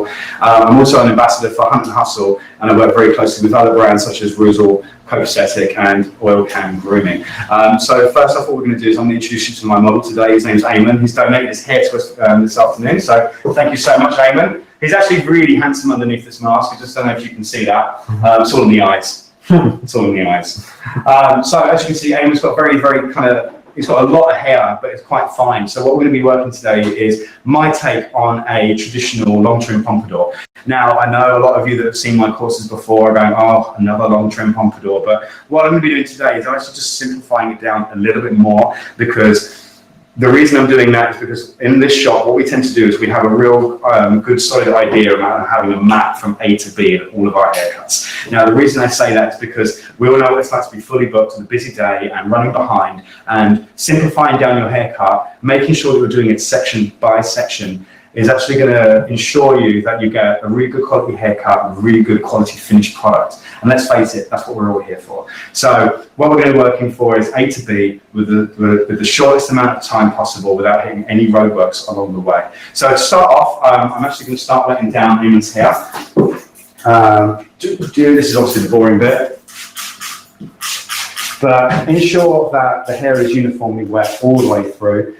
Hustle. I'm also an ambassador for Hunt and Hustle, and I work very closely with other brands such as Ruzal, Copacetic, and Oil Can Grooming. So first off, what we're going to do is I'm going to introduce you to my model today. His name's Eamon. He's donated his hair to us this afternoon, so thank you so much, Eamon. He's actually really handsome underneath this mask. I just don't know if you can see that. It's all in the eyes. It's all in the eyes. So as you can see, Eamon's got he's got a lot of hair, but it's quite fine. So what we're going to be working today is my take on a traditional long trim pompadour. Now, I know a lot of you that have seen my courses before are going, oh, another long trim pompadour. But what I'm going to be doing today is actually just simplifying it down a little bit more, because the reason I'm doing that is because in this shop, what we tend to do is we have a real good solid idea about having a map from A to B in all of our haircuts. Now, the reason I say that is because we all know what it's like to be fully booked on a busy day and running behind, and simplifying down your haircut, making sure that you're doing it section by section, is actually going to ensure you that you get a really good quality haircut and a really good quality finished product. And let's face it, that's what we're all here for. So what we're going to be working for is A to B with the shortest amount of time possible without hitting any roadworks along the way. So to start off, I'm actually going to start letting down Eamon's hair. This is obviously the boring bit. But ensure that the hair is uniformly wet all the way through.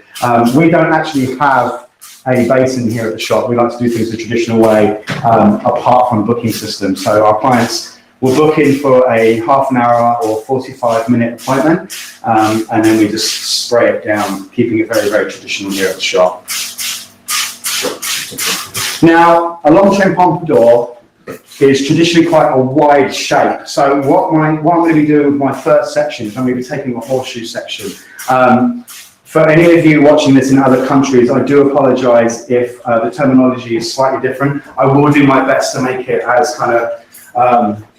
We don't actually have a basin here at the shop. We like to do things the traditional way, apart from booking system. So our clients will book in for a half an hour or 45-minute appointment, and then we just spray it down, keeping it very, very traditional here at the shop. Now, a long trim pompadour is traditionally quite a wide shape. So what I'm going to be doing with my first section is I'm going to be taking a horseshoe section. For any of you watching this in other countries, I do apologise if the terminology is slightly different. I will do my best to make it as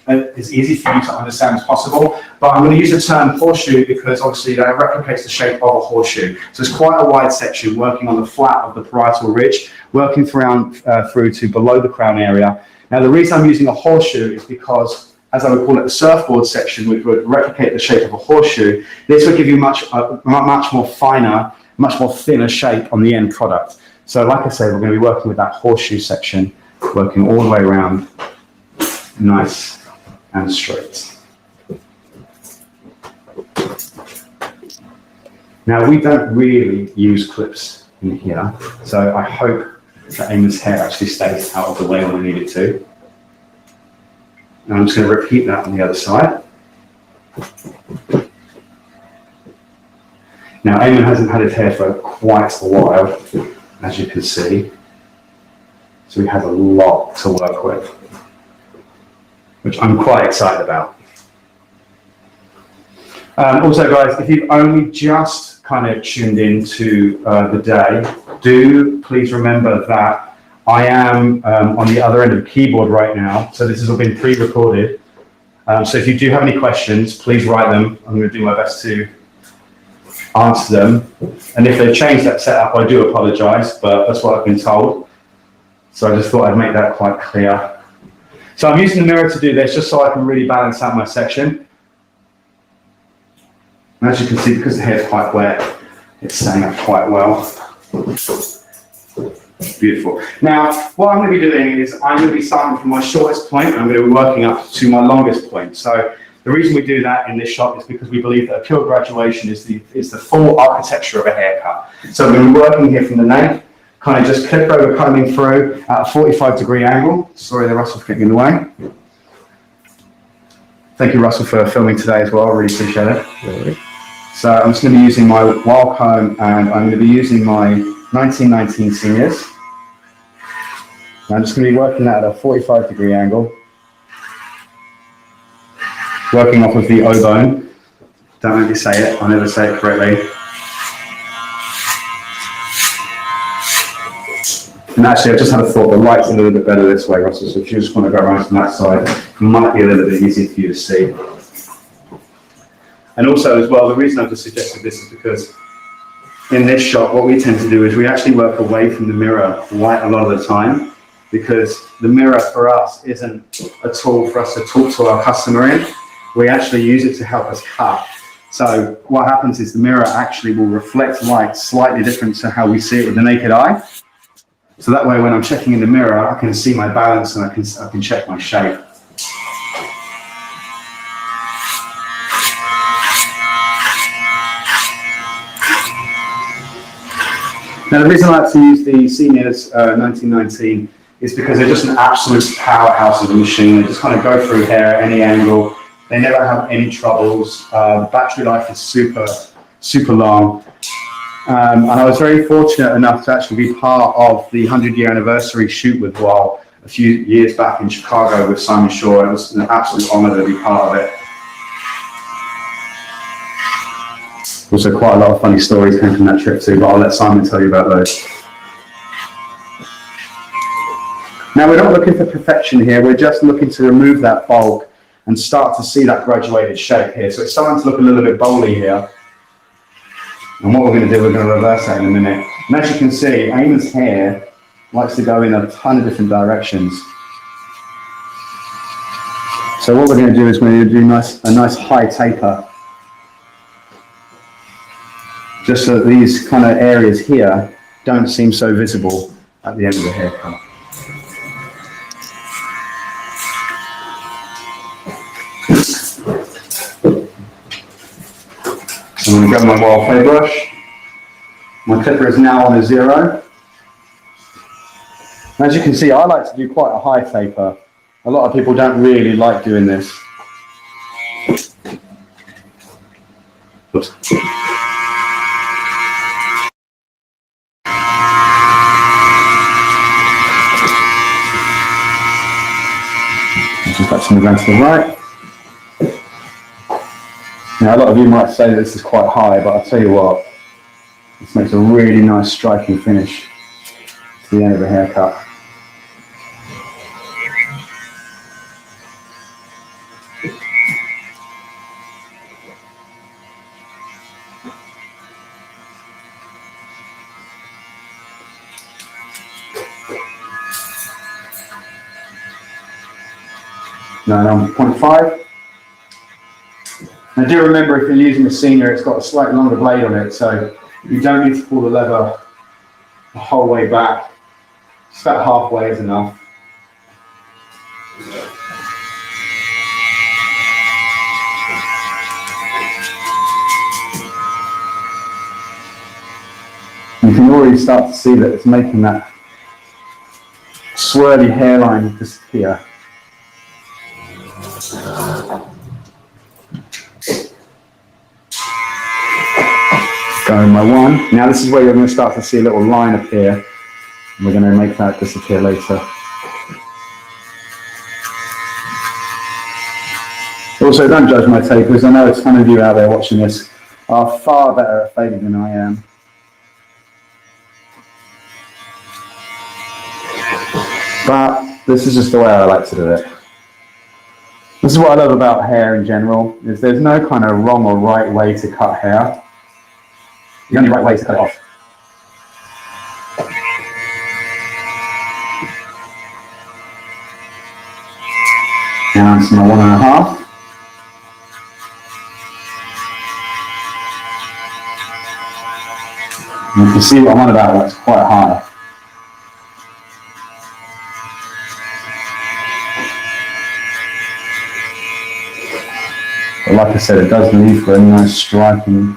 as easy for you to understand as possible. But I'm going to use the term horseshoe because obviously that replicates the shape of a horseshoe. So it's quite a wide section, working on the flat of the parietal ridge, working through to below the crown area. Now, the reason I'm using a horseshoe is because, as I would call it, the surfboard section, which would replicate the shape of a horseshoe, this would give you much more finer, much more thinner shape on the end product. So like I say, we're going to be working with that horseshoe section, working all the way around, nice and straight. Now, we don't really use clips in here, so I hope that Eamon's hair actually stays out of the way when I need it to. And I'm just going to repeat that on the other side. Now, Eamon hasn't had his hair for quite a while, as you can see. So he has a lot to work with, which I'm quite excited about. Also, guys, if you've only just kind of tuned into the day, do please remember that I am on the other end of the keyboard right now, so this has all been pre-recorded. So if you do have any questions, please write them. I'm going to do my best to answer them. And if they've changed that setup, I do apologise, but that's what I've been told. So I just thought I'd make that quite clear. So I'm using the mirror to do this, just so I can really balance out my section. And as you can see, because the hair's quite wet, it's staying up quite well. Beautiful. Now, what I'm going to be doing is I'm going to be starting from my shortest point, and I'm going to be working up to my longest point. So the reason we do that in this shop is because we believe that a pure graduation is the full architecture of a haircut. So we're going to be working here from the nape, kind of just clip over combing through at a 45-degree angle. Sorry, the Russell's getting in the way. Thank you, Russell, for filming today as well. I really appreciate it. Really? So I'm just going to be using my wild comb, and I'm going to be using my 1919 seniors. I'm just going to be working that at a 45-degree angle. Working off of the O bone. Don't let me say it, I'll never say it correctly. And actually, I just had a thought, the light's a little bit better this way, Russell, so if you just want to go around from that side, it might be a little bit easier for you to see. And also as well, the reason I've just suggested this is because in this shop, what we tend to do is we actually work away from the mirror quite a lot of the time, because the mirror for us isn't a tool for us to talk to our customer in. We actually use it to help us cut. So what happens is the mirror actually will reflect light slightly different to how we see it with the naked eye. So that way when I'm checking in the mirror, I can see my balance and I can check my shape. Now the reason I like to use the Seniors 1919 is because they're just an absolute powerhouse of a machine. They just kind of go through hair at any angle. They never have any troubles. The battery life is super long. And I was very fortunate enough to actually be part of the 100-year anniversary shoot with Wahl a few years back in Chicago with Simon Shaw. It was an absolute honor to be part of it. Also, quite a lot of funny stories came from that trip too, but I'll let Simon tell you about those. Now, we're not looking for perfection here. We're just looking to remove that bulk and start to see that graduated shape here. So it's starting to look a little bit bowly here. And what we're going to do, we're going to reverse that in a minute. And as you can see, Eamon's hair likes to go in a ton of different directions. So what we're going to do is we're going to do a nice high taper. Just so that these kind of areas here don't seem so visible at the end of the haircut. So I'm going to grab my Wahl Play brush. My clipper is now on a 0. As you can see, I like to do quite a high taper. A lot of people don't really like doing this. Oops. Just back to the to the right. Now, a lot of you might say that this is quite high, but I'll tell you what, this makes a really nice striking finish to the end of the haircut. Now on 0.5. Now do remember, if you're using a Senior, it's got a slightly longer blade on it, so you don't need to pull the lever the whole way back. Just about halfway is enough. You can already start to see that it's making that swirly hairline disappear. Going my 1. Now this is where you're going to start to see a little line appear, and we're going to make that disappear later. Also, don't judge my tapers. I know a ton of you out there watching this are far better at fading than I am. But this is just the way I like to do it. This is what I love about hair in general, is there's no kind of wrong or right way to cut hair. The only right way is to cut it off. Now it's my 1.5. And you can see what I'm on about, that's quite high. But like I said, it does leave for a nice striking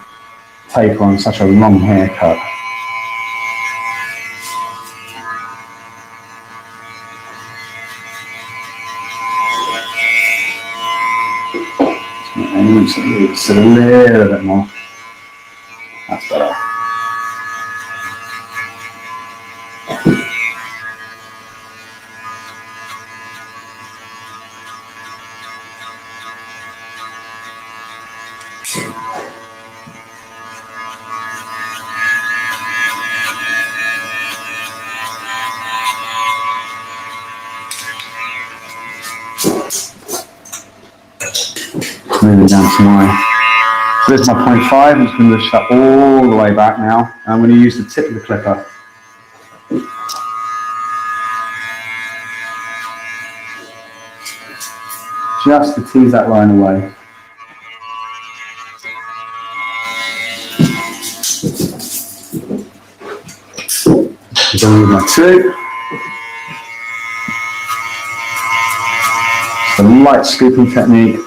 taper on such a long haircut. Just a little bit more. That's better. Moving down to my, so there's my 0.5, I'm just going to lift that all the way back now. I'm going to use the tip of the clipper. Just to tease that line away. remove my two. Just a light scooping technique,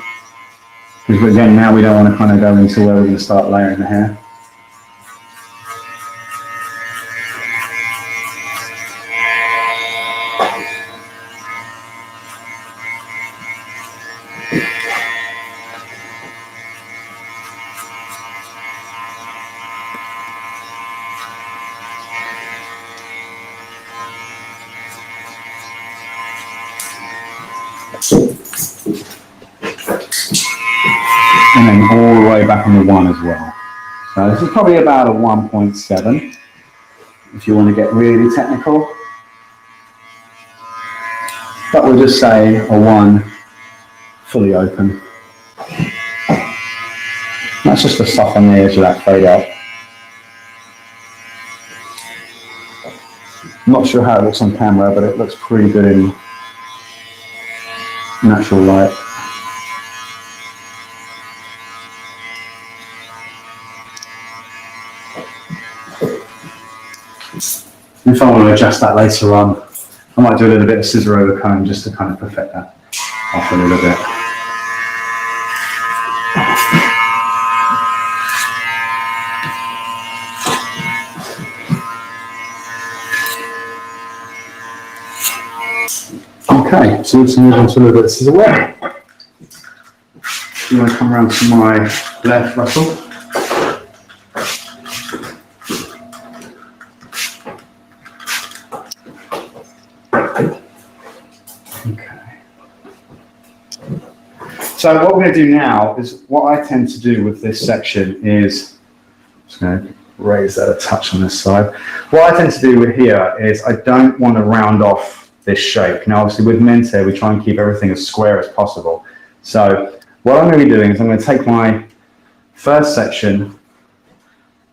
because again, now we don't want to kind of go into where we're going to start layering the hair. And then all the way back on the 1 as well. So this is probably about a 1.7 if you want to get really technical. But we'll just say a 1 fully open. That's just to soften the edge of that fade out. I'm not sure how it looks on camera, but it looks pretty good in natural light. If I want to adjust that later on, I might do a little bit of scissor over comb just to kind of perfect that off a little bit. Okay, so let's move on to a little bit of scissor work. I'm going to come around to my left ruffle. So what we're going to do now is, what I tend to do with this section is, I'm just going to raise that a touch on this side. What I tend to do with here is I don't want to round off this shape. Now obviously with men's hair we try and keep everything as square as possible. So what I'm going to be doing is I'm going to take my first section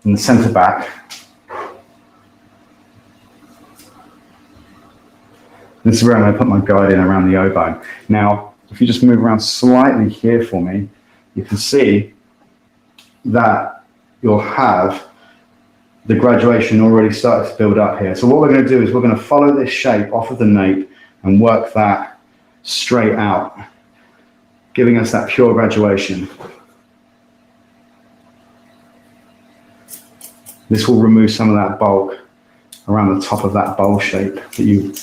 in the centre back. This is where I'm going to put my guide in around the O-bone. Now, if you just move around slightly here for me, you can see that you'll have the graduation already started to build up here. So what we're going to do is we're going to follow this shape off of the nape and work that straight out, giving us that pure graduation. This will remove some of that bulk around the top of that bowl shape that you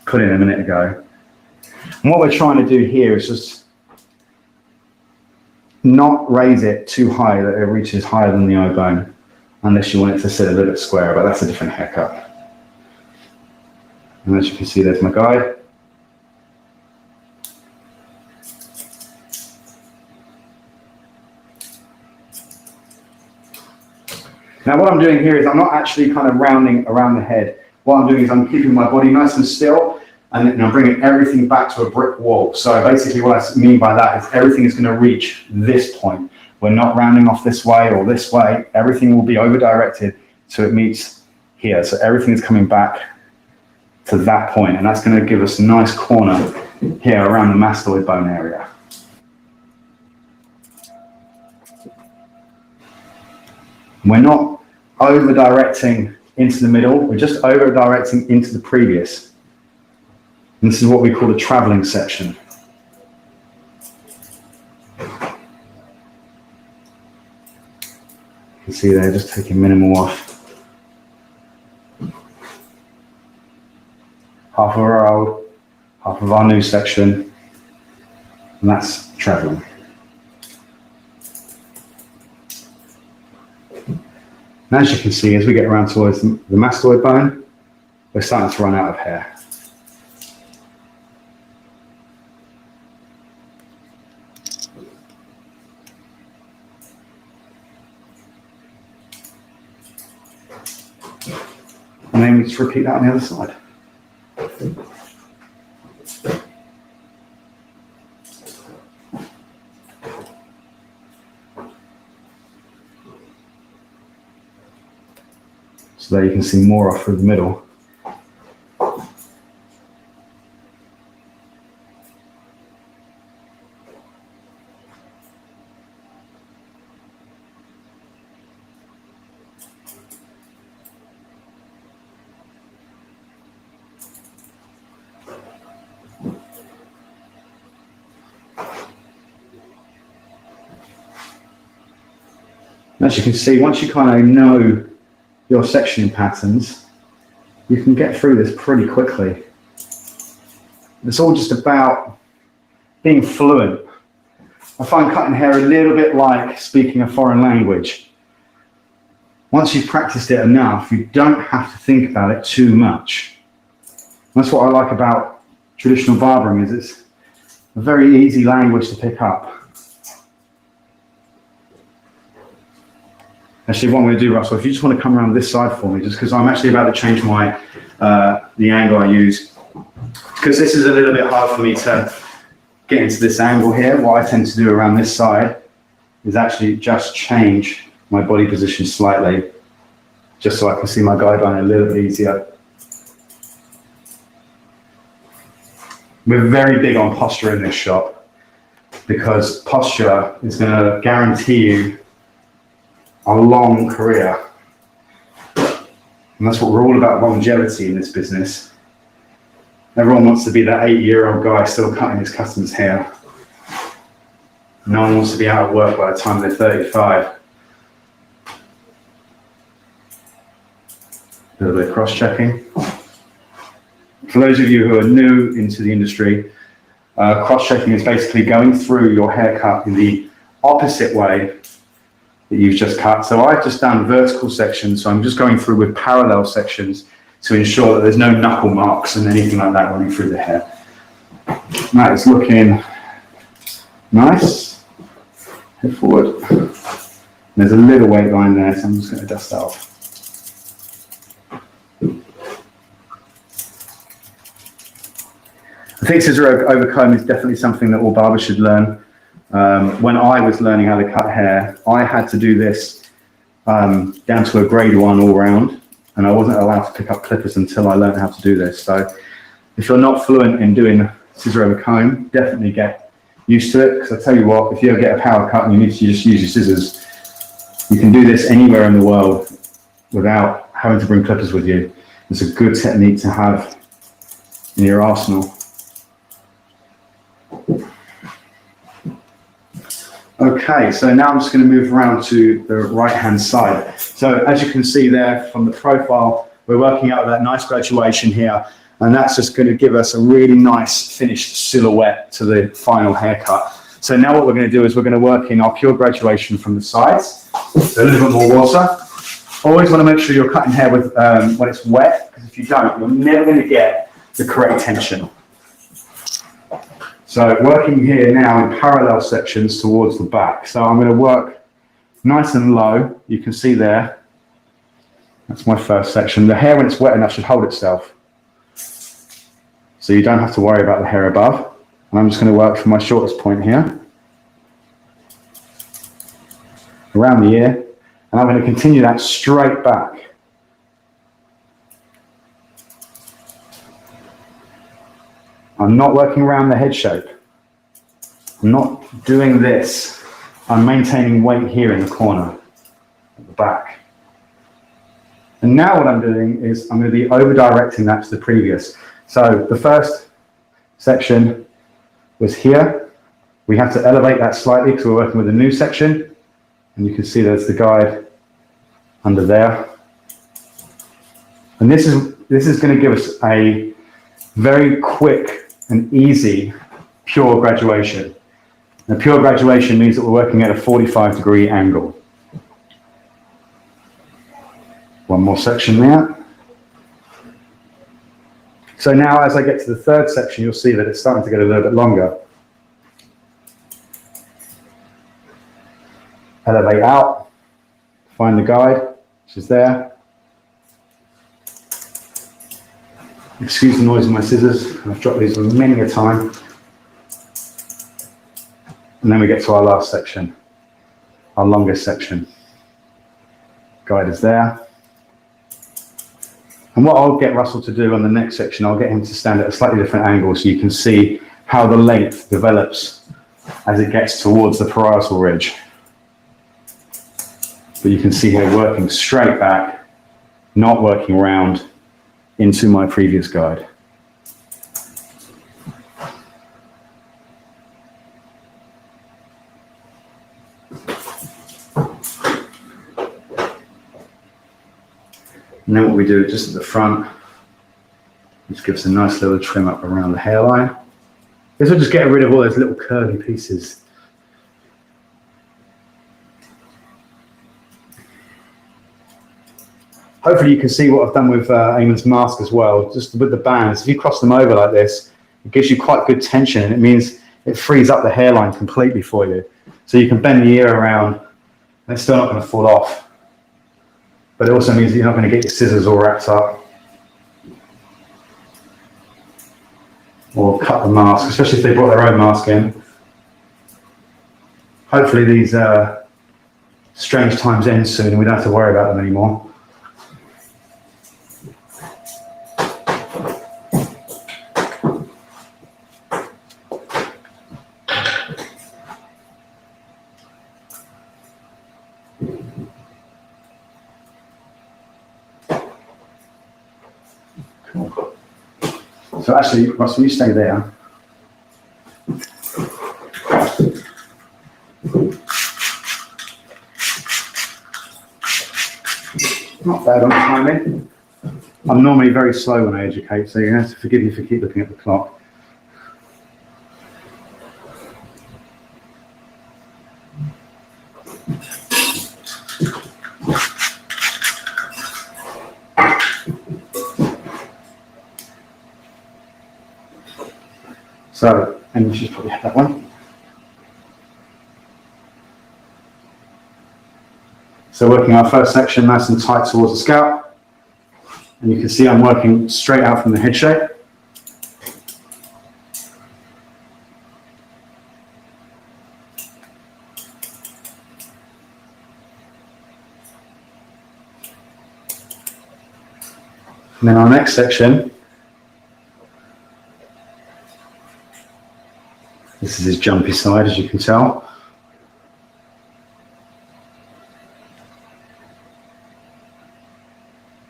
put in a minute ago. And what we're trying to do here is just not raise it too high that it reaches higher than the O-bone, unless you want it to sit a little bit square, but that's a different haircut. And as you can see, there's my guide. Now what I'm doing here is I'm not actually kind of rounding around the head. What I'm doing is I'm keeping my body nice and still, and then I'm bringing everything back to a brick wall. So basically what I mean by that is everything is going to reach this point. We're not rounding off this way or this way. Everything will be over-directed so it meets here. So everything is coming back to that point, and that's going to give us a nice corner here around the mastoid bone area. We're not over-directing into the middle, we're just over-directing into the previous. And this is what we call a traveling section. You can see there, just taking minimal off. Half of our old, half of our new section, and that's traveling. And as you can see, as we get around towards the mastoid bone, we're starting to run out of hair. And then we just repeat that on the other side. So there you can see more off through the middle. As you can see, once you kind of know your sectioning patterns, you can get through this pretty quickly. It's all just about being fluent. I find cutting hair a little bit like speaking a foreign language. Once you've practiced it enough, you don't have to think about it too much. That's what I like about traditional barbering, is it's a very easy language to pick up. Actually, what I'm going to do, Russell, if you just want to come around this side for me, just because I'm actually about to change my the angle I use, because this is a little bit hard for me to get into this angle here. What I tend to do around this side is actually just change my body position slightly, just so I can see my guideline a little bit easier. We're very big on posture in this shop, because posture is going to guarantee you a long career. And that's what we're all about, longevity in this business. Everyone wants to be that 80-year-old guy still cutting his customers' hair. No one wants to be out of work by the time they're 35. A little bit of cross-checking. For those of you who are new into the industry, cross-checking is basically going through your haircut in the opposite way that you've just cut. So I've just done vertical sections, so I'm just going through with parallel sections to ensure that there's no knuckle marks and anything like that running through the hair. That is looking nice. Head forward. There's a little weight line there, so I'm just going to dust that off. I think scissor over comb is definitely something that all barbers should learn. When I was learning how to cut hair, I had to do this down to a grade 1 all round, and I wasn't allowed to pick up clippers until I learned how to do this. So if you're not fluent in doing scissor over comb, definitely get used to it, because I tell you what, if you ever get a power cut and you need to just use your scissors, you can do this anywhere in the world without having to bring clippers with you. It's a good technique to have in your arsenal. Okay, so now I'm just going to move around to the right-hand side. So as you can see there from the profile, we're working out that nice graduation here, and that's just going to give us a really nice finished silhouette to the final haircut. So now what we're going to do is we're going to work in our pure graduation from the sides. So a little bit more water. Always want to make sure you're cutting hair with when it's wet, because if you don't, you're never going to get the correct tension. So working here now in parallel sections towards the back. So I'm going to work nice and low. You can see there. That's my first section. The hair, when it's wet enough, should hold itself. So you don't have to worry about the hair above. And I'm just going to work from my shortest point here, around the ear. And I'm going to continue that straight back. I'm not working around the head shape. I'm not doing this. I'm maintaining weight here in the corner, at the back. And now what I'm doing is I'm going to be over-directing that to the previous. So the first section was here. We have to elevate that slightly because we're working with a new section. And you can see there's the guide under there. And this is going to give us a very quick and easy pure graduation. Now, pure graduation means that we're working at a 45-degree angle. One more section there. So now as I get to the third section, you'll see that it's starting to get a little bit longer. Elevate out, find the guide, which is there. Excuse the noise of my scissors. I've dropped these many a time. And then we get to our last section, our longest section. Guide is there. And what I'll get Russell to do on the next section, I'll get him to stand at a slightly different angle so you can see how the length develops as it gets towards the parietal ridge. But you can see here working straight back, not working round into my previous guide. And then what we do just at the front, just gives a nice little trim up around the hairline. This will just get rid of all those little curly pieces. Hopefully you can see what I've done with Eamon's mask as well, just with the bands. If you cross them over like this, it gives you quite good tension, and it means it frees up the hairline completely for you. So you can bend the ear around, and it's still not going to fall off. But it also means that you're not going to get your scissors all wrapped up. Or cut the mask, especially if they brought their own mask in. Hopefully these strange times end soon and we don't have to worry about them anymore. Cool. So actually, Russell, you stay there. Not bad on timing. I'm normally very slow when I educate, so you have to forgive me if you keep looking at the clock. So, and you should probably have that one. So working our first section nice and tight towards the scalp. And you can see I'm working straight out from the head shape. And then our next section, this is his jumpy side, as you can tell.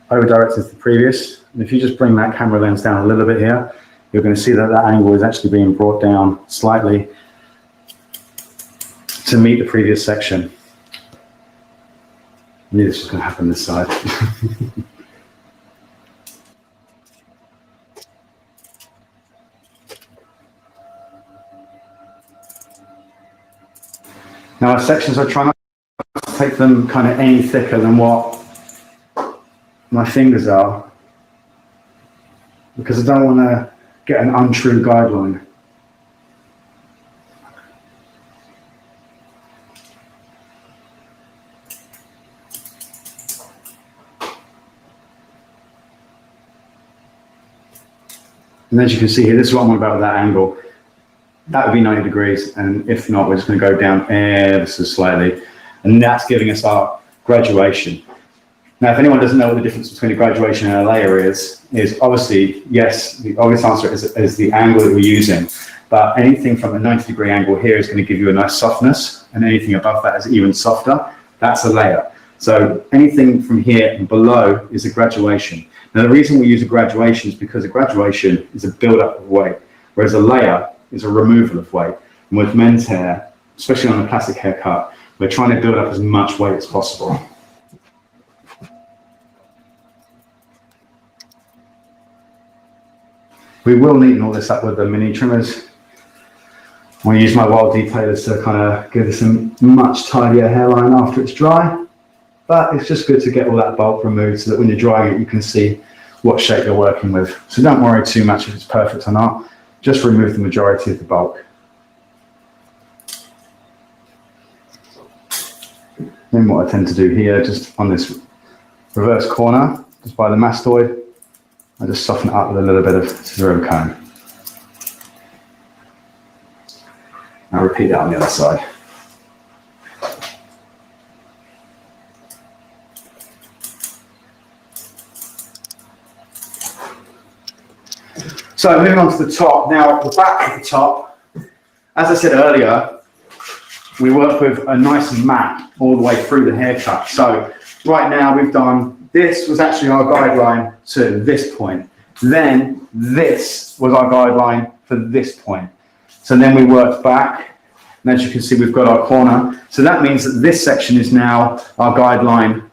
Over direct as the previous. And if you just bring that camera lens down a little bit here, you're going to see that that angle is actually being brought down slightly to meet the previous section. I knew this was going to happen this side. Now, our sections, I try not to take them kind of any thicker than what my fingers are, because I don't want to get an untrue guideline. And as you can see here, this is what I'm on about with that angle. That would be 90 degrees, and if not, we're just going to go down ever so slightly, and that's giving us our graduation. Now, if anyone doesn't know what the difference between a graduation and a layer is obviously, yes, the obvious answer is the angle that we're using, but anything from a 90-degree angle here is going to give you a nice softness, and anything above that is even softer. That's a layer. So anything from here and below is a graduation. Now, the reason we use a graduation is because a graduation is a build-up of weight, whereas a layer is a removal of weight. And with men's hair, especially on a classic haircut, we're trying to build up as much weight as possible. We will neaten all this up with the mini trimmers. I'm going to use my wild detailers to kind of give this a much tidier hairline after it's dry. But it's just good to get all that bulk removed so that when you're drying it, you can see what shape you're working with. So don't worry too much if it's perfect or not. Just remove the majority of the bulk. Then what I tend to do here, just on this reverse corner, just by the mastoid, I just soften it up with a little bit of zero comb. I'll repeat that on the other side. So moving on to the top. Now, the back of the top, as I said earlier, we work with a nice mat all the way through the haircut. So right now we've done, this was actually our guideline to this point. Then this was our guideline for this point. So then we worked back, and as you can see, we've got our corner. So that means that this section is now our guideline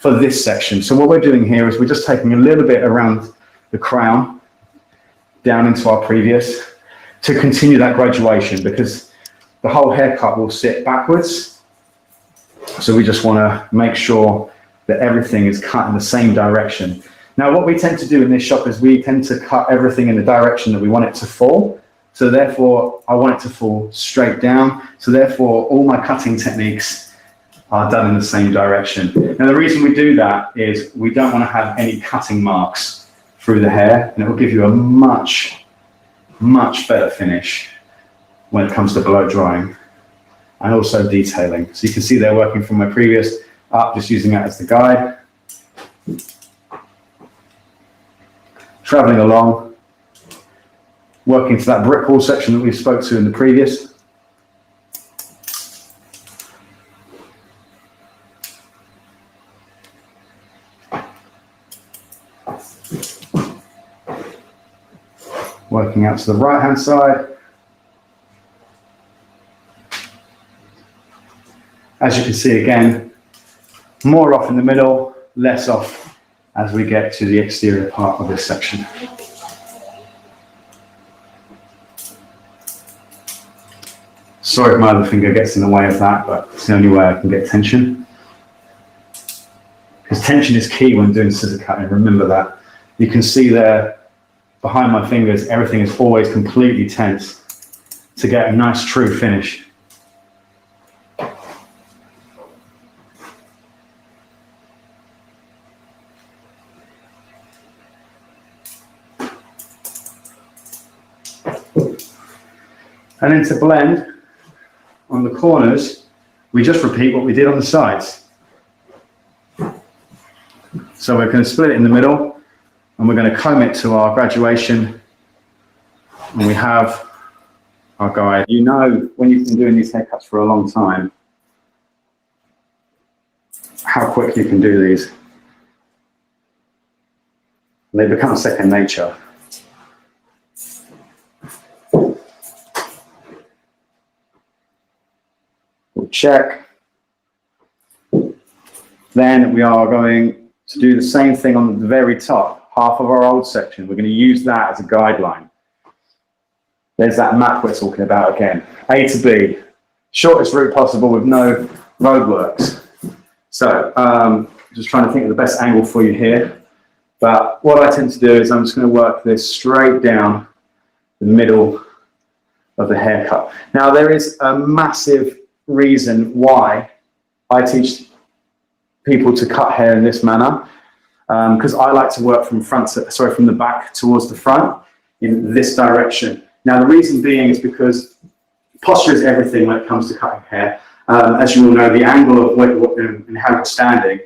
for this section. So what we're doing here is we're just taking a little bit around the crown down into our previous to continue that graduation, because the whole haircut will sit backwards. So we just want to make sure that everything is cut in the same direction. Now, what we tend to do in this shop is we tend to cut everything in the direction that we want it to fall. So therefore, I want it to fall straight down. So therefore, all my cutting techniques are done in the same direction. Now, the reason we do that is we don't want to have any cutting marks through the hair, and it will give you a much better finish when it comes to blow drying and also detailing. So you can see they're working from my previous up, just using that as the guide. Traveling along, working to that brick wall section that we spoke to in the previous. Working out to the right-hand side. As you can see again, more off in the middle, less off as we get to the exterior part of this section. Sorry if my other finger gets in the way of that, but it's the only way I can get tension. Because tension is key when doing scissor cutting, remember that. You can see there, behind my fingers, everything is always completely tense to get a nice true finish. And then to blend on the corners, we just repeat what we did on the sides. So we're going to split it in the middle, and we're going to comb it to our graduation, and we have our guide. You know, when you've been doing these haircuts for a long time, how quick you can do these. They become second nature. We'll check. Then we are going to do the same thing on the very top, half of our old section. We're going to use that as a guideline. There's that map we're talking about again. A to B, shortest route possible with no roadworks. So, just trying to think of the best angle for you here. But what I tend to do is I'm just going to work this straight down the middle of the haircut. Now, there is a massive reason why I teach people to cut hair in this manner, because I like to work from from the back towards the front in this direction. Now, the reason being is because posture is everything when it comes to cutting hair. As you all know, the angle of and how you're standing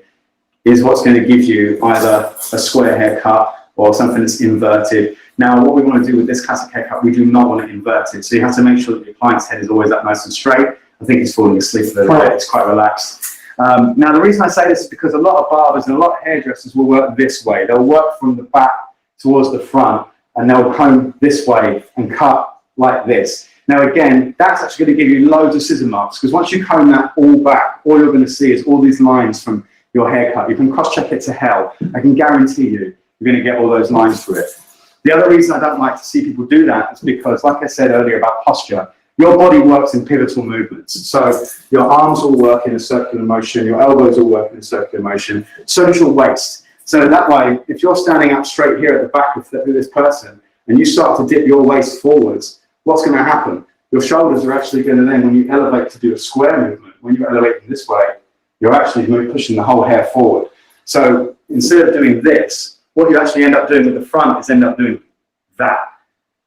is what's going to give you either a square haircut or something that's inverted. Now, what we want to do with this classic haircut, we do not want it inverted. So you have to make sure that your client's head is always up nice and straight. I think he's falling asleep a little bit. It's quite relaxed. Now, the reason I say this is because a lot of barbers and a lot of hairdressers will work this way. They'll work from the back towards the front, and they'll comb this way and cut like this. Now, again, that's actually going to give you loads of scissor marks, because once you comb that all back, all you're going to see is all these lines from your haircut. You can cross-check it to hell. I can guarantee you're going to get all those lines through it. The other reason I don't like to see people do that is because, like I said earlier about posture, your body works in pivotal movements. So your arms all work in a circular motion, your elbows all work in a circular motion, so does your waist. So that way, if you're standing up straight here at the back of this person and you start to dip your waist forwards, what's going to happen? Your shoulders are actually going to then, when you elevate to do a square movement, when you elevate in this way, you're actually pushing the whole hair forward. So instead of doing this, what you actually end up doing with the front is end up doing that.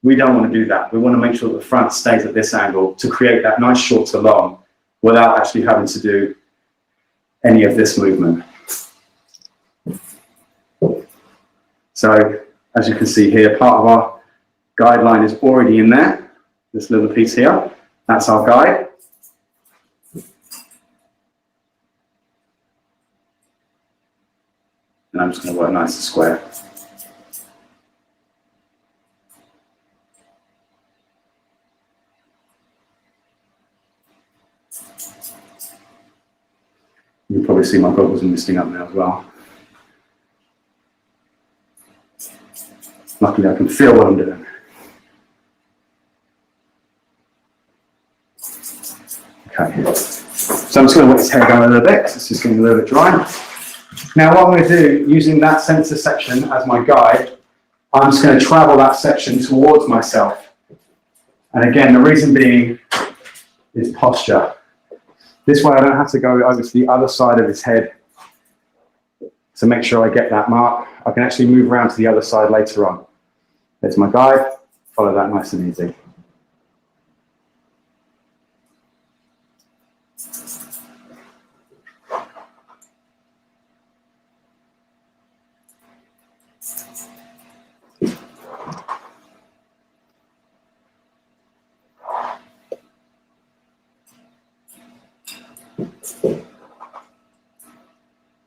We don't want to do that. We want to make sure that the front stays at this angle to create that nice short to long without actually having to do any of this movement. So as you can see here, part of our guideline is already in there. This little piece here, that's our guide. And I'm just going to work nice and square. You can probably see my goggles are misting up now as well. Luckily, I can feel what I'm doing. Okay, so I'm just going to let this hair go a little bit, because it's just getting a little bit dry. Now what I'm going to do, using that centre section as my guide, I'm just going to travel that section towards myself. And again, the reason being is posture. This way I don't have to go over to the other side of his head to make sure I get that mark. I can actually move around to the other side later on. There's my guide, follow that nice and easy.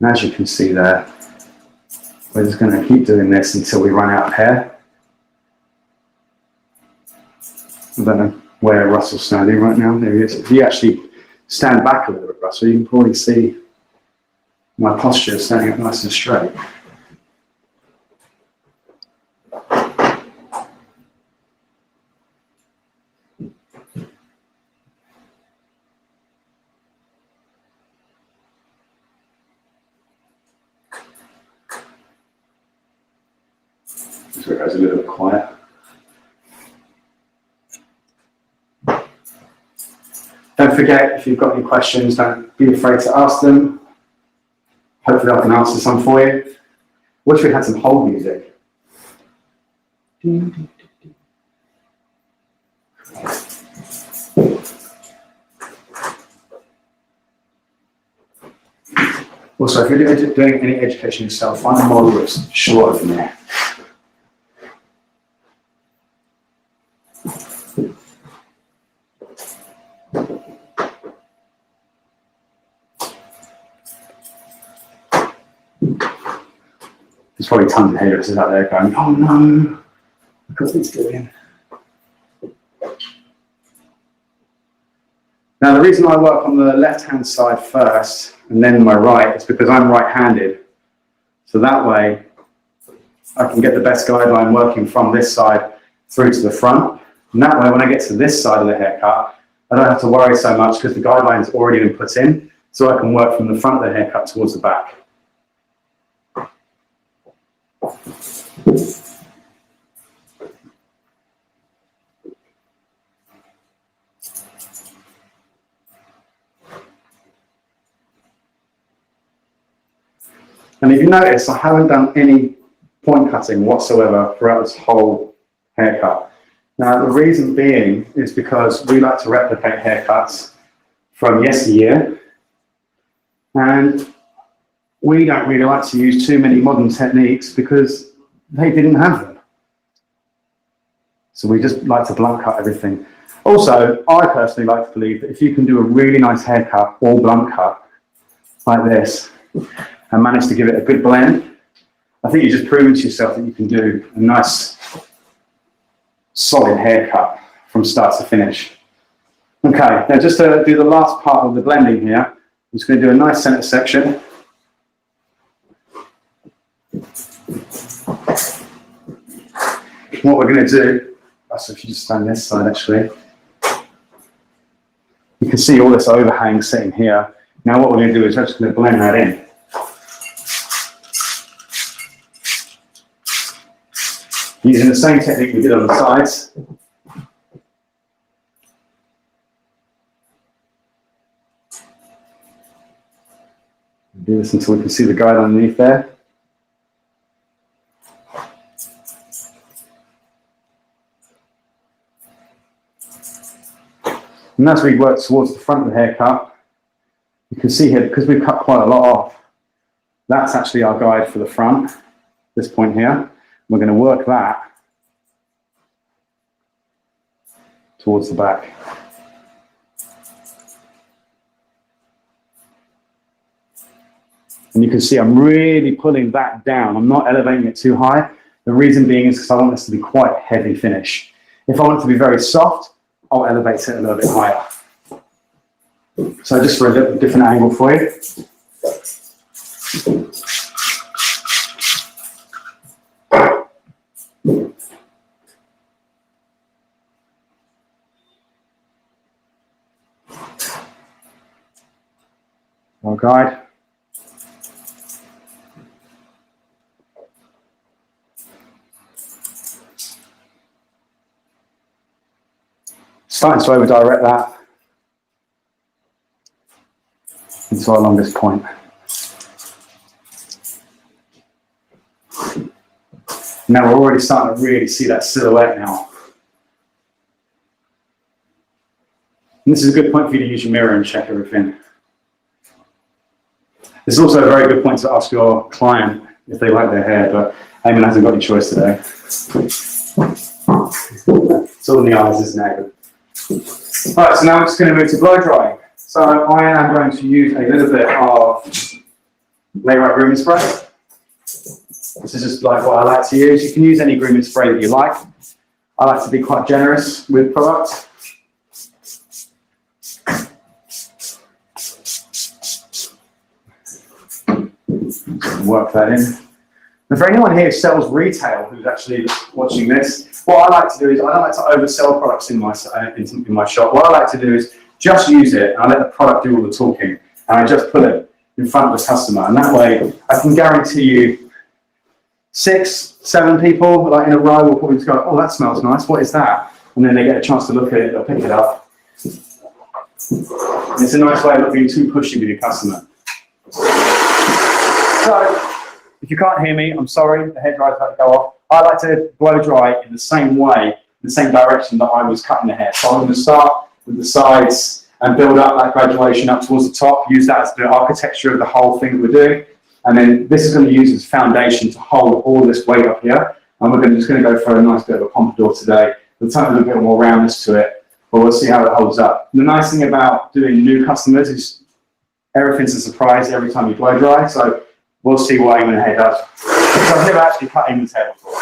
And as you can see there, we're just going to keep doing this until we run out of hair. I don't know where Russell's standing right now. There he is. If you actually stand back a little bit, Russell, you can probably see my posture standing up nice and straight. So it goes a little bit quiet. Don't forget, if you've got any questions, don't be afraid to ask them. Hopefully I can answer some for you. Wish we had some hold music. Also, if you're doing any education yourself, find a model that's shorter than there. There's probably tons of hairdressers out there going, oh no, look what he's doing. Now the reason I work on the left-hand side first and then my right is because I'm right-handed. So that way I can get the best guideline working from this side through to the front. And that way when I get to this side of the haircut, I don't have to worry so much because the guideline's already been put in. So I can work from the front of the haircut towards the back. And if you notice, I haven't done any point cutting whatsoever throughout this whole haircut. Now, the reason being is because we like to replicate haircuts from yesteryear, and we don't really like to use too many modern techniques because they didn't have them. So we just like to blunt cut everything. Also, I personally like to believe that if you can do a really nice haircut, all blunt cut, like this, and manage to give it a good blend, I think you're just proving to yourself that you can do a nice, solid haircut from start to finish. Okay, now just to do the last part of the blending here, I'm just going to do a nice center section. What we're going to do, so if you just stand this side actually, you can see all this overhang sitting here. Now what we're going to do is we're just going to blend that in. Using the same technique we did on the sides. Do this until we can see the guide underneath there. And as we work towards the front of the haircut, you can see here, because we've cut quite a lot off, that's actually our guide for the front, this point here. We're going to work that towards the back. And you can see I'm really pulling that down. I'm not elevating it too high. The reason being is because I want this to be quite heavy finish. If I want it to be very soft, I'll elevate it a little bit higher. So just for a little different angle for you. More guide. Starting to over direct that into our longest point. Now we're already starting to really see that silhouette now. And this is a good point for you to use your mirror and check everything. This is also a very good point to ask your client if they like their hair, but Eamon hasn't got any choice today. It's all in the eyes, isn't it? Alright, so now I'm just going to move to blow drying. So I am going to use a little bit of Layrite grooming spray. This is just like what I like to use. You can use any grooming spray that you like. I like to be quite generous with product. Work that in. And for anyone here who sells retail who's actually watching this, what I like to do is I don't like to oversell products in my shop. What I like to do is just use it and I let the product do all the talking. And I just put it in front of the customer. And that way I can guarantee you 6, 7 people like in a row will probably go, oh, that smells nice. What is that? And then they get a chance to look at it, they'll pick it up. And it's a nice way of not being too pushy with your customer. So, if you can't hear me, I'm sorry, the hairdryer's about to go off. I like to blow dry in the same way, in the same direction that I was cutting the hair. So I'm going to start with the sides and build up that graduation up towards the top, use that as the architecture of the whole thing that we're doing. And then this is going to use as foundation to hold all this weight up here. And we're just going to go for a nice bit of a pompadour today. We'll take a little bit more roundness to it, but we'll see how it holds up. The nice thing about doing new customers is everything's a surprise every time you blow dry. So we'll see what Eamon hair does. So I've never actually cut Eamon's hair before.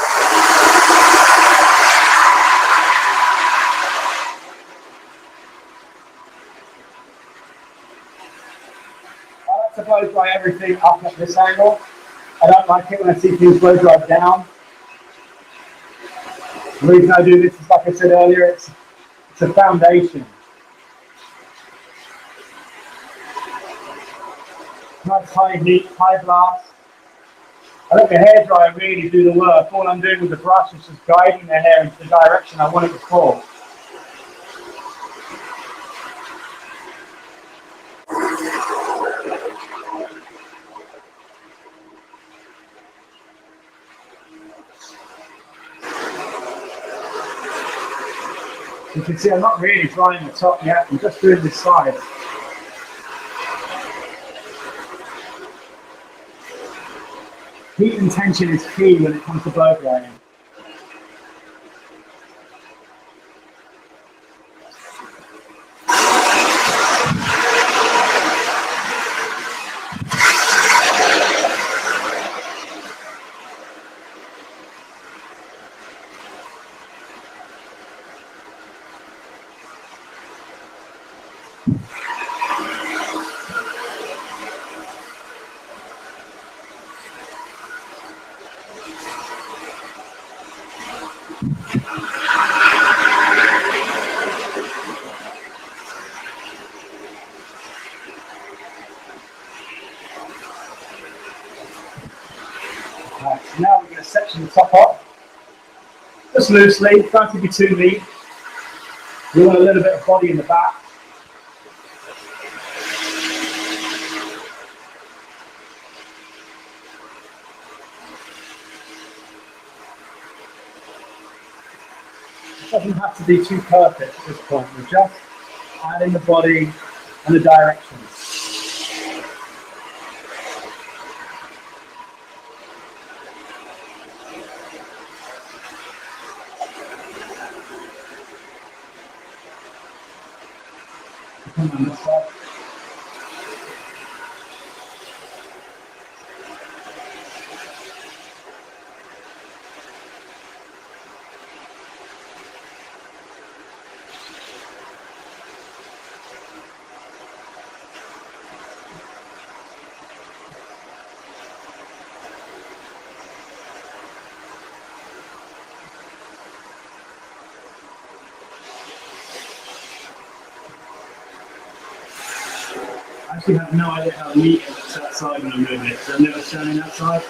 I like to blow dry everything up at this angle. I don't like it when I see things blow dry down. The reason I do this is, like I said earlier, it's a foundation. Nice high heat, high blast. I let the hairdryer really do the work. All I'm doing with the brush is just guiding the hair into the direction I want it to fall. You can see I'm not really drying the top yet, I'm just doing this side. Heat and tension is key when it comes to blow drying. Right, so now we're going to section the top off, just loosely, don't have to be too neat. We want a little bit of body in the back. It doesn't have to be too perfect at this point, we're just adding the body and the direction. Come on this side. I actually have no idea how neat it looks outside when I move it, because I've never standing outside.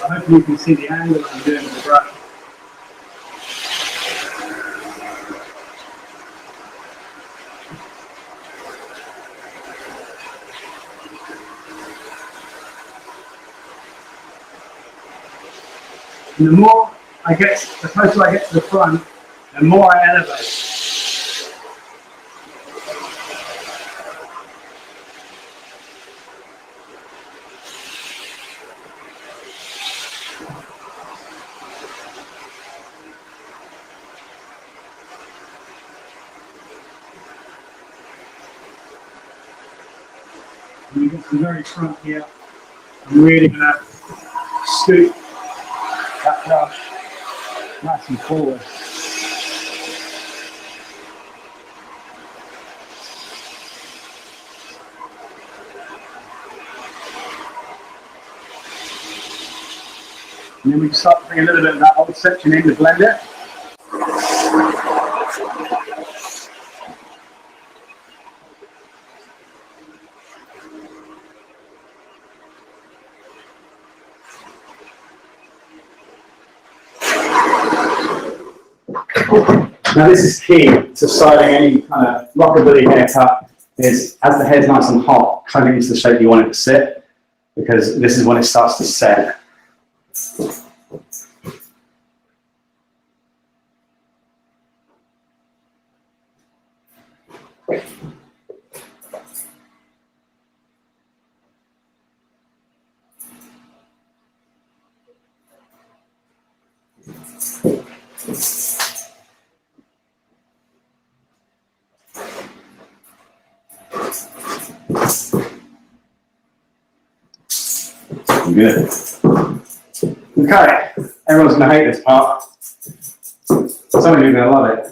I hope you can see the angle that I'm doing with the brush. And the closer I get to the front, the more I elevate. And you get the very front here. I'm really going to scoop that brush nice and forward. And then we start to bring a little bit of that old section in to blend it. Now this is key to styling any kind of rockabilly haircut, is as the hair's nice and hot, try to get into the shape you want it to sit, because this is when it starts to set. Good. Okay, everyone's going to hate this part. Some of you are going to love it.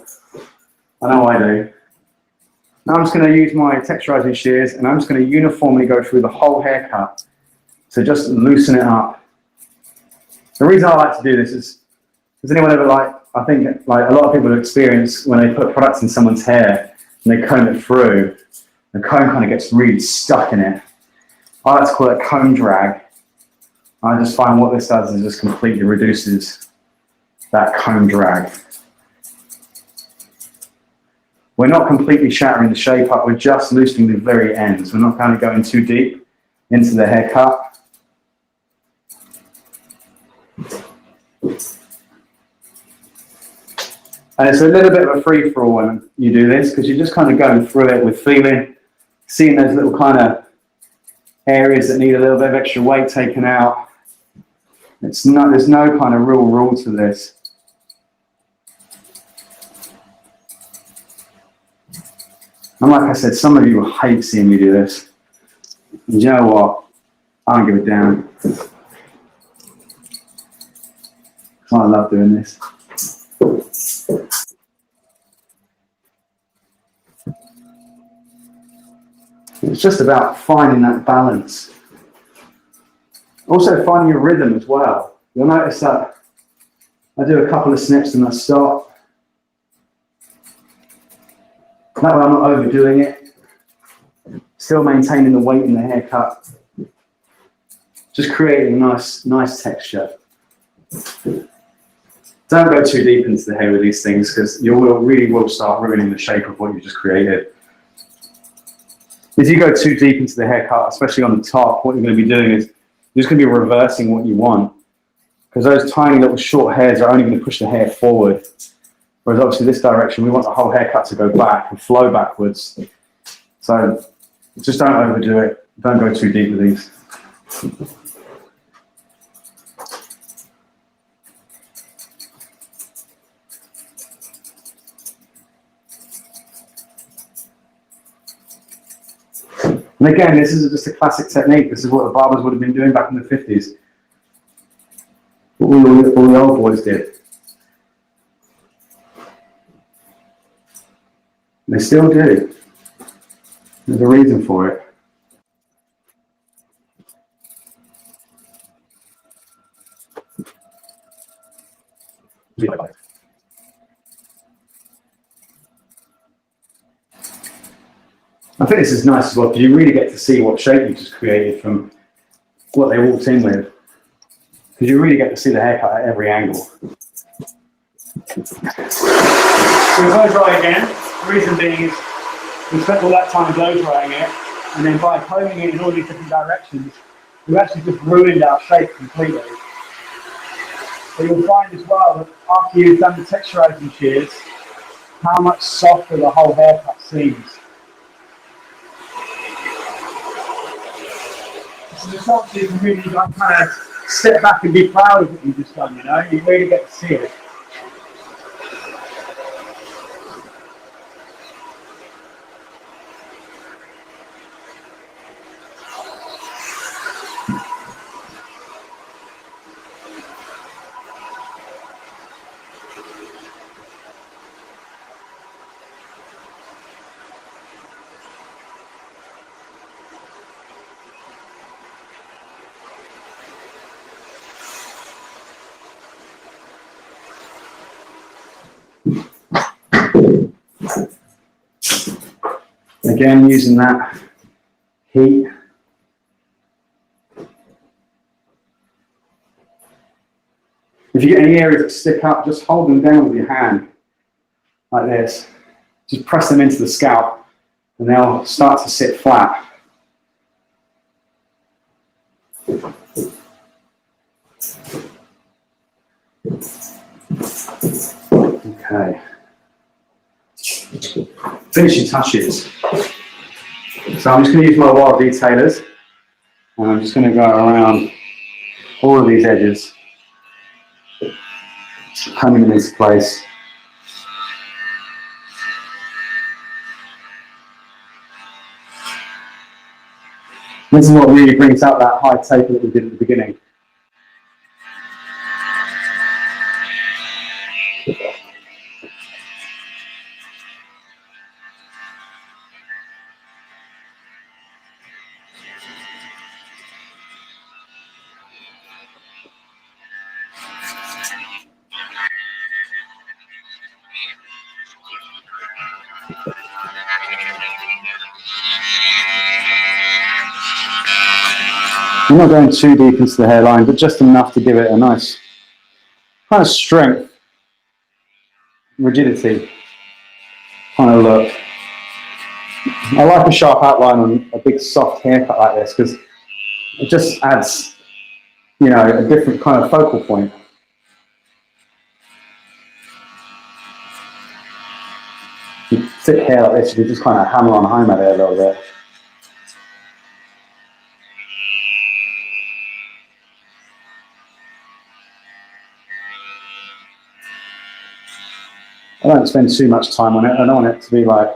I know I do. Now I'm just going to use my texturizing shears and I'm just going to uniformly go through the whole haircut to just loosen it up. The reason I like to do this is, does anyone ever I think a lot of people experience when they put products in someone's hair and they comb it through, the comb kind of gets really stuck in it. I like to call it comb drag. I just find what this does is just completely reduces that comb drag. We're not completely shattering the shape up, we're just loosening the very ends. We're not kind of going too deep into the haircut. And it's a little bit of a free-for-all when you do this, because you're just kind of going through it with feeling, seeing those little kind of areas that need a little bit of extra weight taken out. There's no kind of real rule to this. And like I said, some of you will hate seeing me do this. And you know what? I don't give a damn. I love doing this. It's just about finding that balance. Also finding your rhythm as well. You'll notice that I do a couple of snips and I stop. That way I'm not overdoing it. Still maintaining the weight in the haircut. Just creating a nice texture. Don't go too deep into the hair with these things, because you really will start ruining the shape of what you just created. If you go too deep into the haircut, especially on the top, what you're going to be doing is you're just going to be reversing what you want, because those tiny little short hairs are only going to push the hair forward. Whereas obviously this direction, we want the whole haircut to go back and flow backwards. So just don't overdo it. Don't go too deep with these. And again, this is just a classic technique. This is what the barbers would have been doing back in the 50s. What all the old boys did. They still do. There's a reason for it. I think this is nice as well, because you really get to see what shape you just created from what they walked in with. Because you really get to see the haircut at every angle. So we're blow dry again. The reason being is we spent all that time blow drying it, and then by combing it in all these different directions, we actually just ruined our shape completely. But you'll find as well that after you've done the texturizing shears, how much softer the whole haircut seems. So the chance you can really kind of step back and be proud of what you've just done, you know? You really get to see it. Again, using that heat. If you get any areas that stick up, just hold them down with your hand, like this. Just press them into the scalp, and they'll start to sit flat. Okay. Finishing touches. So I'm just going to use my wire detailers, and I'm just going to go around all of these edges, combing them into place. This is what really brings out that high taper that we did at the beginning. I'm not going too deep into the hairline, but just enough to give it a nice kind of strength, rigidity kind of look. I like a sharp outline on a big soft haircut like this because it just adds, you know, a different kind of focal point. Thick hair like this, you can just kind of hammer on home at it a little bit. I don't spend too much time on it. I don't want it to be like,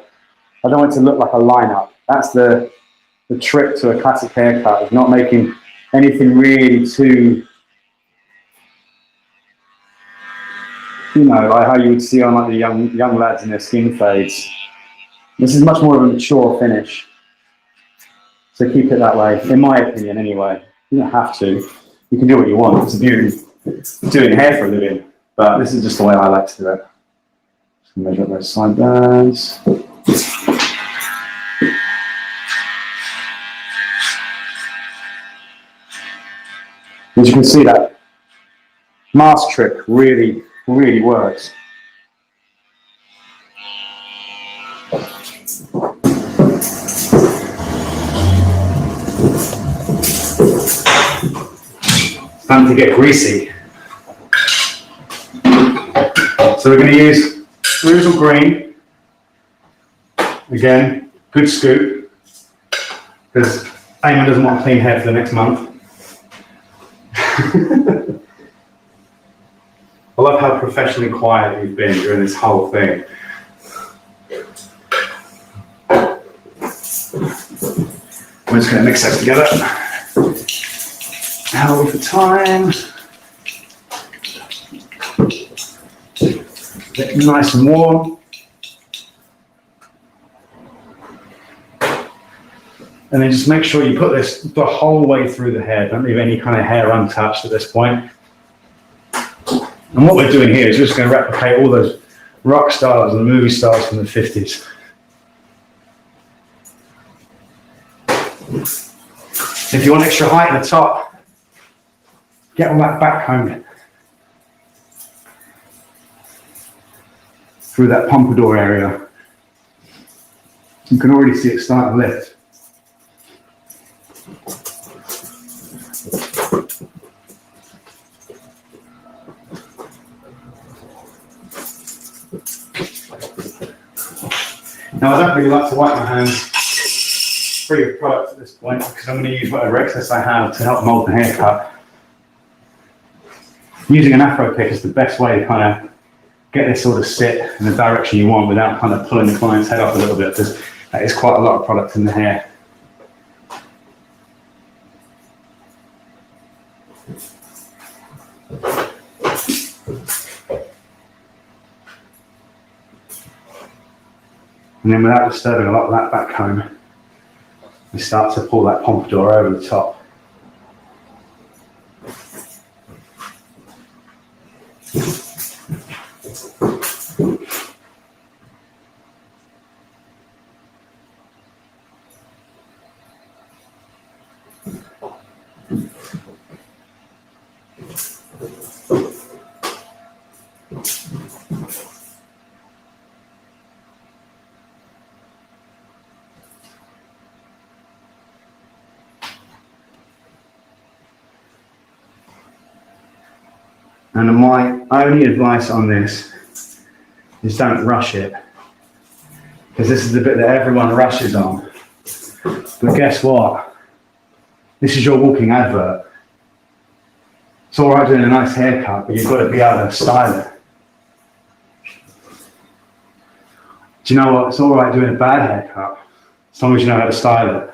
I don't want it to look like a lineup. That's the trick to a classic haircut, is not making anything really too, you know, like how you would see on like the young lads in their skin fades. This is much more of a mature finish. So keep it that way, in my opinion anyway. You don't have to. You can do what you want. It's a beauty doing hair for a living. But this is just the way I like to do it. Just measure up those sideburns. As you can see, that mask trick really, really works. It's time to get greasy. So we're going to use Rusal Green. Again, good scoop, because Eamon doesn't want a clean hair for the next month. I love how professionally quiet you've been during this whole thing. We're just going to mix that together. How are we for time? Get nice and warm. And then just make sure you put this the whole way through the hair. Don't leave any kind of hair untouched at this point. And what we're doing here is we're just going to replicate all those rock stars and movie stars from the 50s. If you want extra height at the top, get all that back combed through that pompadour area. You can already see it starting to lift. Now I don't really like to wipe my hands free of product at this point because I'm going to use whatever excess I have to help mold the haircut. Using an afro pick is the best way to kind of get this sort of sit in the direction you want without kind of pulling the client's head off a little bit, because that is quite a lot of product in the hair. And then without disturbing a lot of that back comb, we start to pull that pompadour over the top. And my only advice on this is don't rush it, because this is the bit that everyone rushes on. But guess what? This is your walking advert. It's all right doing a nice haircut, but you've got to be able to style it. Do you know what? It's all right doing a bad haircut, as long as you know how to style it.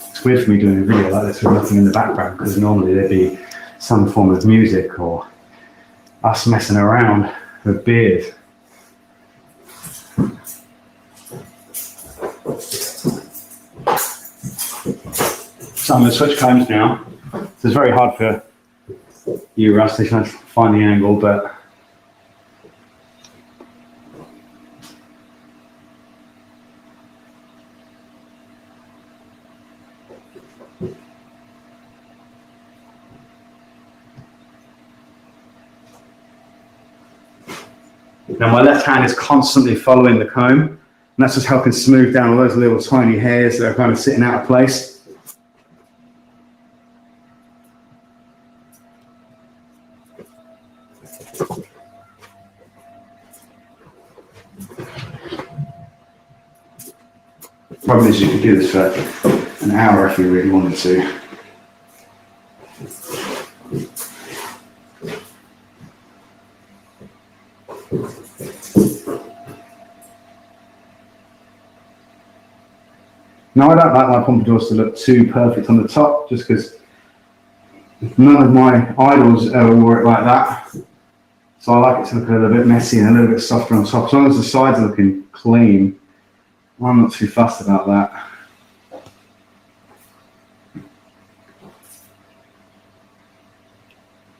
It's weird for me doing a video like this with nothing in the background, because normally there'd be some form of music or us messing around with beard. So I'm going to switch combs now. So it's very hard for you, Rusty, trying to find the angle, but now my left hand is constantly following the comb, and that's just helping smooth down all those little tiny hairs that are kind of sitting out of place. Problem is you could do this for an hour if you really wanted to. Now I don't like my pompadours to look too perfect on the top, just because none of my idols ever wore it like that. So I like it to look a little bit messy and a little bit softer on top. As long as the sides are looking clean, I'm not too fussed about that.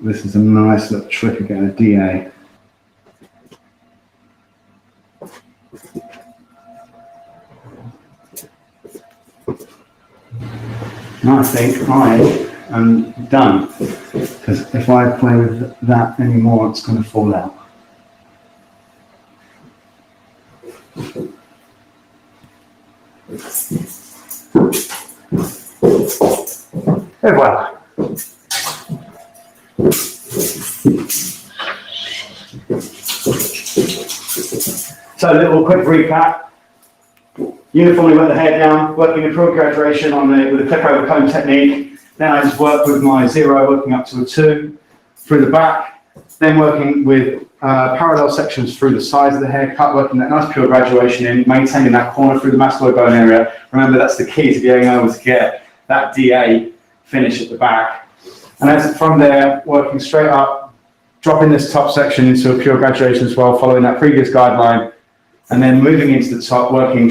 This is a nice little trick of getting a DA. And I think I am done, because if I play with that anymore, it's going to fall out. Et voilà. So a little quick recap. Uniformly wet the hair down, working the pure graduation on with the clip over comb technique. Then I just work with my 0 working up to a 2 through the back. Then working with parallel sections through the sides of the haircut, working that nice pure graduation in, maintaining that corner through the mastoid bone area. Remember, that's the key to being able to get that DA finish at the back. And as from there, working straight up, dropping this top section into a pure graduation as well, following that previous guideline, And then moving into the top, working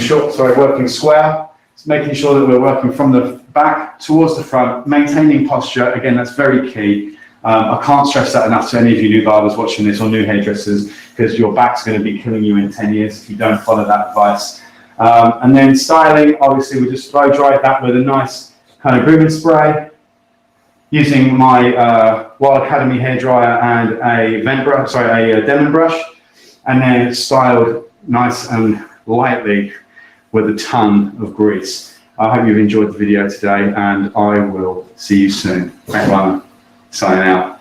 square, making sure that we're working from the back towards the front, maintaining posture. Again, that's very key. I can't stress that enough to any of you new barbers watching this or new hairdressers, because your back's going to be killing you in 10 years if you don't follow that advice. And then styling, obviously we just blow dry that with a nice kind of grooming spray, using my Wild Academy hairdryer and a Denman brush, and then styled nice and lightly with a ton of grease. I hope you've enjoyed the video today, and I will see you soon. Thanks, signing out.